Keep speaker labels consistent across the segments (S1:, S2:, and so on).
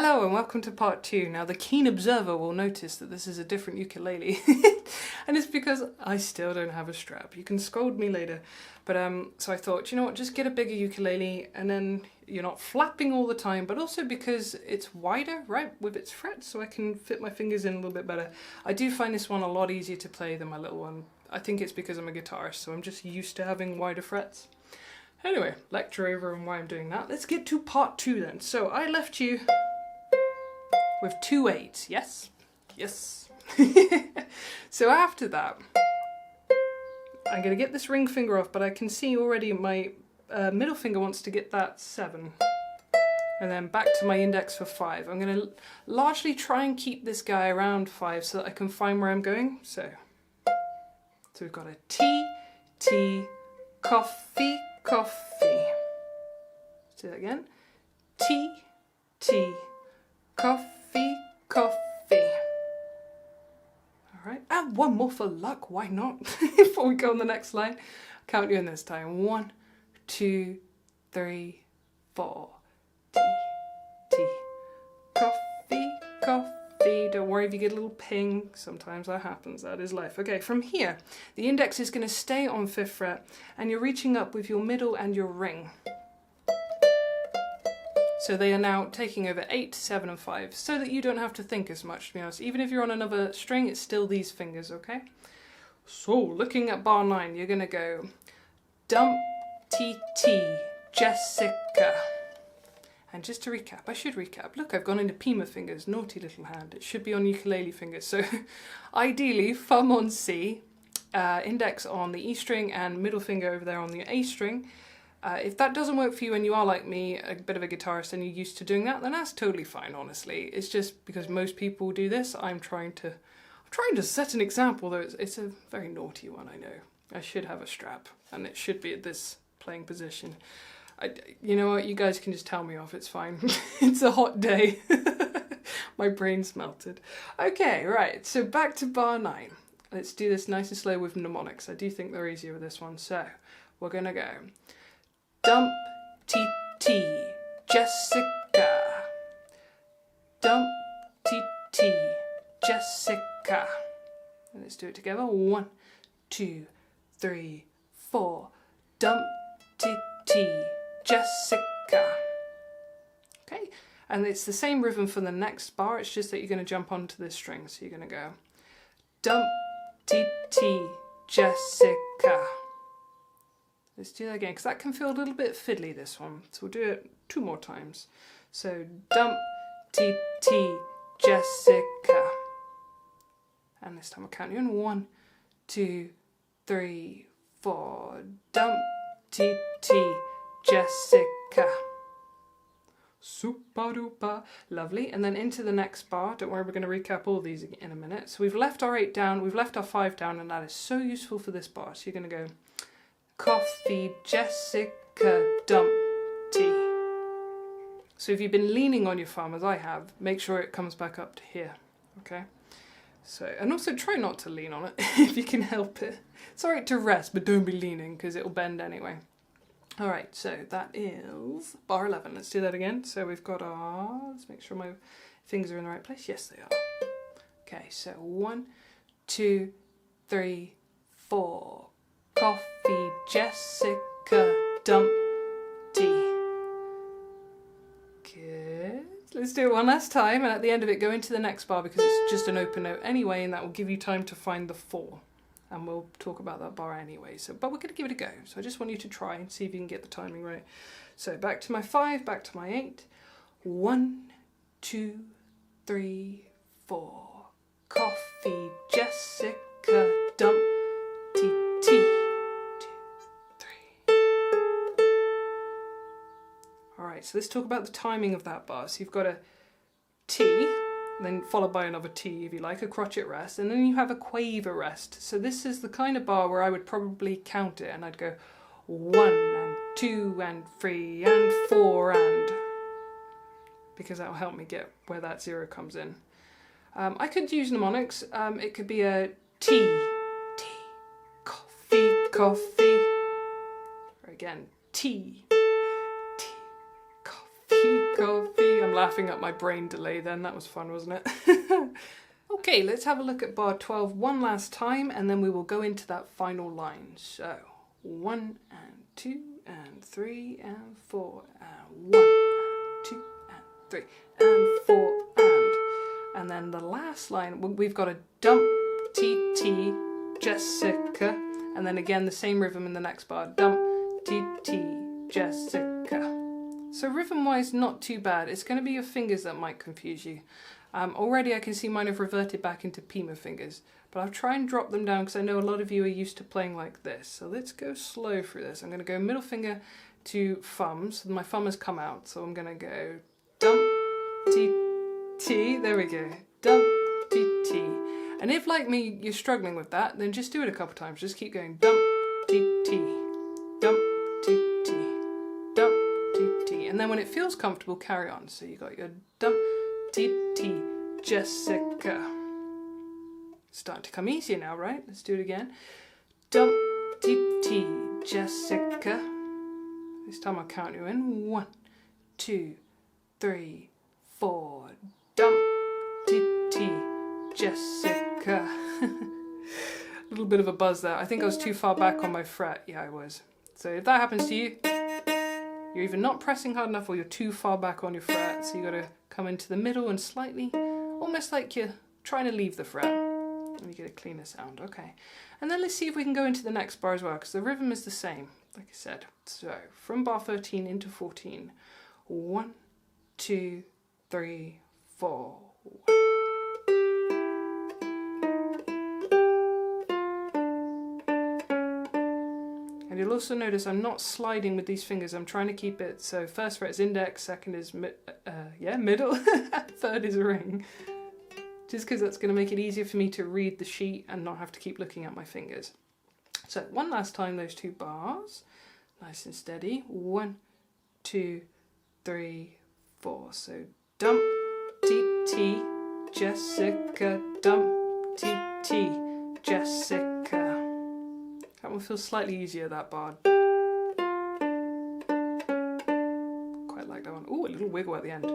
S1: Hello and welcome to part 2. Now the keen observer will notice that this is a different ukulele and it's because I still don't have a strap. You can scold me later, but so I thought, you know what, just get a bigger ukulele and then you're not flapping all the time, but also because it's wider, right, with its frets, so I can fit my fingers in a little bit better. I do find this one a lot easier to play than my little one. I think it's because I'm a guitarist, so I'm just used to having wider frets. Anyway, lecture over on why I'm doing that. Let's get to part 2 then. So I left you with 2 8s, yes? Yes. So after that, I'm going to get this ring finger off, but I can see already my middle finger wants to get that 7. And then back to my index for 5. I'm going to largely try and keep this guy around 5 so that I can find where I'm going. So we've got a Tea Coffee Cof-fee. Let's do that again. Tea Coffee Cof-fee. Alright, and one more for luck, why not? Before we go on the next line. I'll count you in this time. 1, 2, 3, 4. Tea Coffee Cof-fee. Don't worry if you get a little ping, sometimes that happens, that is life. Okay, from here, the index is going to stay on 5th fret and you're reaching up with your middle and your ring. So they are now taking over 8, 7 and 5, so that you don't have to think as much, to be honest. Even if you're on another string, it's still these fingers, okay? So, looking at bar 9, you're going to go Tea Jes-si-ca. And just to recap, I should recap. Look, I've gone into Pima fingers, naughty little hand. It should be on ukulele fingers. So, ideally, thumb on C, index on the E string, and middle finger over there on the A string. If that doesn't work for you and you are like me, a bit of a guitarist and you're used to doing that, then that's totally fine, honestly. It's just because most people do this, I'm trying to set an example, though it's a very naughty one, I know. I should have a strap and it should be at this playing position. You know what, you guys can just tell me off, it's fine. It's a hot day. My brain's melted. Okay, right, so back to bar 9. Let's do this nice and slow with mnemonics. I do think they're easier with this one, so we're gonna go Tea Jes-si-ca. Tea Jes-si-ca. Let's do it together. 1, 2, 3, 4. Tea Jes-si-ca. Okay, and it's the same rhythm for the next bar, it's just that you're going to jump onto this string. So you're going to go Tea Jes-si-ca. Let's do that again, because that can feel a little bit fiddly, this one. So we'll do it 2 more times. So, Tea Jes-si-ca. And this time I'll count you in. 1, 2, 3, 4. Tea Jes-si-ca. Super duper. Lovely. And then into the next bar. Don't worry, we're going to recap all these in a minute. So we've left our 8 down, we've left our 5 down, and that is so useful for this bar. So you're going to go Coffee Jes-si-ca Tea. So if you've been leaning on your thumb, as I have, make sure it comes back up to here, okay? So, and also try not to lean on it if you can help it. It's alright to rest, but don't be leaning because it'll bend anyway. Alright, so that is bar 11. Let's do that again. So we've got our, let's make sure my fingers are in the right place. Yes, they are. Okay, so 1, 2, 3, 4. Coffee Jes-si-ca Tea. Good. Let's do it one last time, and at the end of it go into the next bar because it's just an open note anyway, and that will give you time to find the 4. And we'll talk about that bar anyway. So, but we're going to give it a go. So I just want you to try and see if you can get the timing right. So back to my 5, back to my 8. 1, 2, 3, 4. Coffee Jes-si-ca Tea. Alright, so let's talk about the timing of that bar. So you've got a T, then followed by another T if you like, a crotchet rest, and then you have a quaver rest. So this is the kind of bar where I would probably count it, and I'd go 1 and 2 and 3 and 4 and, because that will help me get where that 0 comes in. I could use mnemonics. It could be a Tea Coffee Cof-fee. Or again, Tea Coffee Coffee. I'm laughing at my brain delay then. That was fun, wasn't it? Okay, let's have a look at bar 12 one last time, and then we will go into that final line. So 1 and 2 and 3 and 4 and 1 and 2 and 3 and 4 and then the last line we've got a dump Tea Jes-si-ca, and then again the same rhythm in the next bar, dump Tea Jes-si-ca. So rhythm wise not too bad. It's going to be your fingers that might confuse you. Already I can see mine have reverted back into Pima fingers, but I'll try and drop them down because I know a lot of you are used to playing like this. So let's go slow through this. I'm going to go middle finger to thumb, so my thumb has come out. So I'm going to go dump Tea, there we go, dump Tea. And if like me you're struggling with that, then just do it a couple times. Just keep going dump Tea, dump Tea, dump Tea. And then when it feels comfortable, carry on. So you got your dump Tea Jes-si-ca. Starting to come easier now, right? Let's do it again. Dump Tea Jes-si-ca. This time I'll count you in. 1, 2, 3, 4. Dump Tea Jes-si-ca. A little bit of a buzz there. I think I was too far back on my fret. Yeah, I was. So if that happens to you, you're either not pressing hard enough or you're too far back on your fret. So you got to come into the middle and slightly, almost like you're trying to leave the fret. And you get a cleaner sound. Okay. And then let's see if we can go into the next bar as well, because the rhythm is the same, like I said. So from bar 13 into 14. 1, 2, 3, 4. And you'll also notice I'm not sliding with these fingers. I'm trying to keep it so first fret is index, second is middle, third is ring. Just because that's going to make it easier for me to read the sheet and not have to keep looking at my fingers. So one last time, those two bars, nice and steady. 1, 2, 3, 4. So dump Tea Jes-si-ca, dump Tea Jes-si-ca. That one feels slightly easier, that bar. Quite like that one. Ooh, a little wiggle at the end.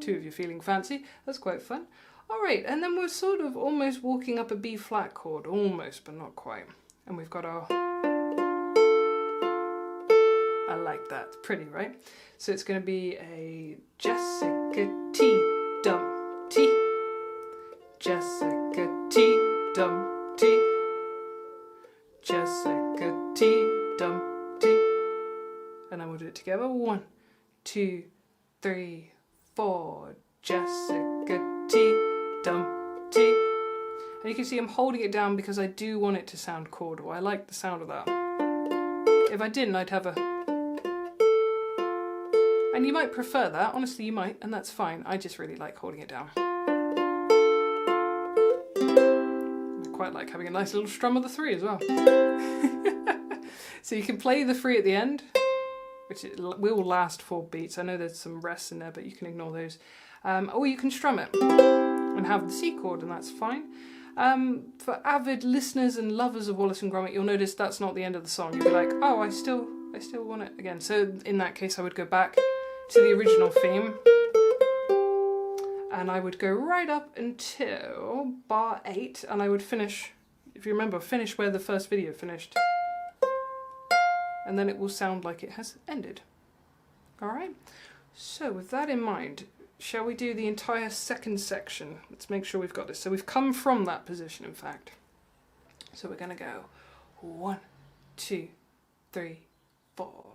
S1: 2 of you feeling fancy. That's quite fun. Alright, and then we're sort of almost walking up a B flat chord. Almost, but not quite. And we've got our... I like that. It's pretty, right? So it's going to be a Jes-si-ca Tea, dump Tea. Jes-si-ca Tea, dump Tea. Jes-si-ca Tea, dump Tea. And then we'll do it together. 1, 2, 3, 4. Jes-si-ca Tea, dump Tea. And you can see I'm holding it down because I do want it to sound chordal. I like the sound of that. If I didn't, I'd have a... And you might prefer that. Honestly, you might, and that's fine. I just really like holding it down. I quite like having a nice little strum of the 3 as well. So you can play the 3 at the end, which will last 4 beats. I know there's some rests in there, but you can ignore those. Or you can strum it and have the C chord, and that's fine. For avid listeners and lovers of Wallace and Gromit, you'll notice that's not the end of the song. You'll be like, oh, I still want it again. So in that case, I would go back to the original theme, and I would go right up until bar 8, and I would finish, if you remember, finish where the first video finished. And then it will sound like it has ended. Alright? So with that in mind, shall we do the entire second section? Let's make sure we've got this. So we've come from that position, in fact. So we're going to go 1, 2, 3, 4.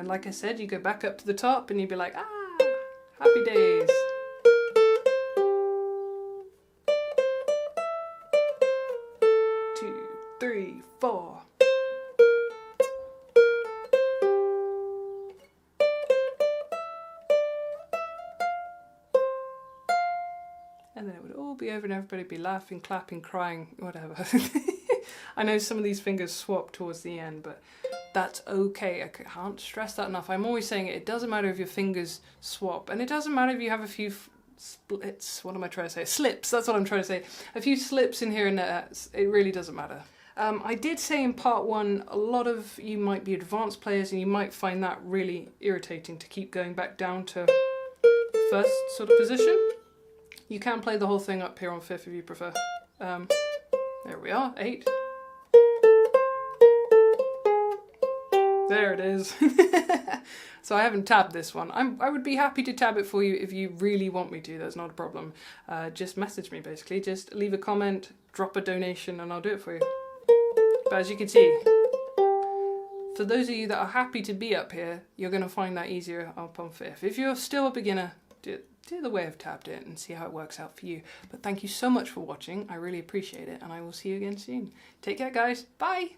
S1: Like I said, you go back up to the top and you'd be like, ah, happy days. Two, 3, 4. And then it would all be over and everybody would be laughing, clapping, crying, whatever. I know some of these fingers swap towards the end, but that's okay. I can't stress that enough. I'm always saying it doesn't matter if your fingers swap, and it doesn't matter if you have a few splits. What am I trying to say? Slips, that's what I'm trying to say. A few slips in here and there, it really doesn't matter. I did say in part 1, a lot of you might be advanced players and you might find that really irritating to keep going back down to first sort of position. You can play the whole thing up here on 5th if you prefer. There we are, 8. There it is. So I haven't tabbed this one. I would be happy to tab it for you if you really want me to, that's not a problem. Just message me basically, just leave a comment, drop a donation and I'll do it for you. But as you can see, for those of you that are happy to be up here, you're going to find that easier up on 5th. If you're still a beginner, do the way I've tabbed it and see how it works out for you. But thank you so much for watching, I really appreciate it, and I will see you again soon. Take care guys, bye!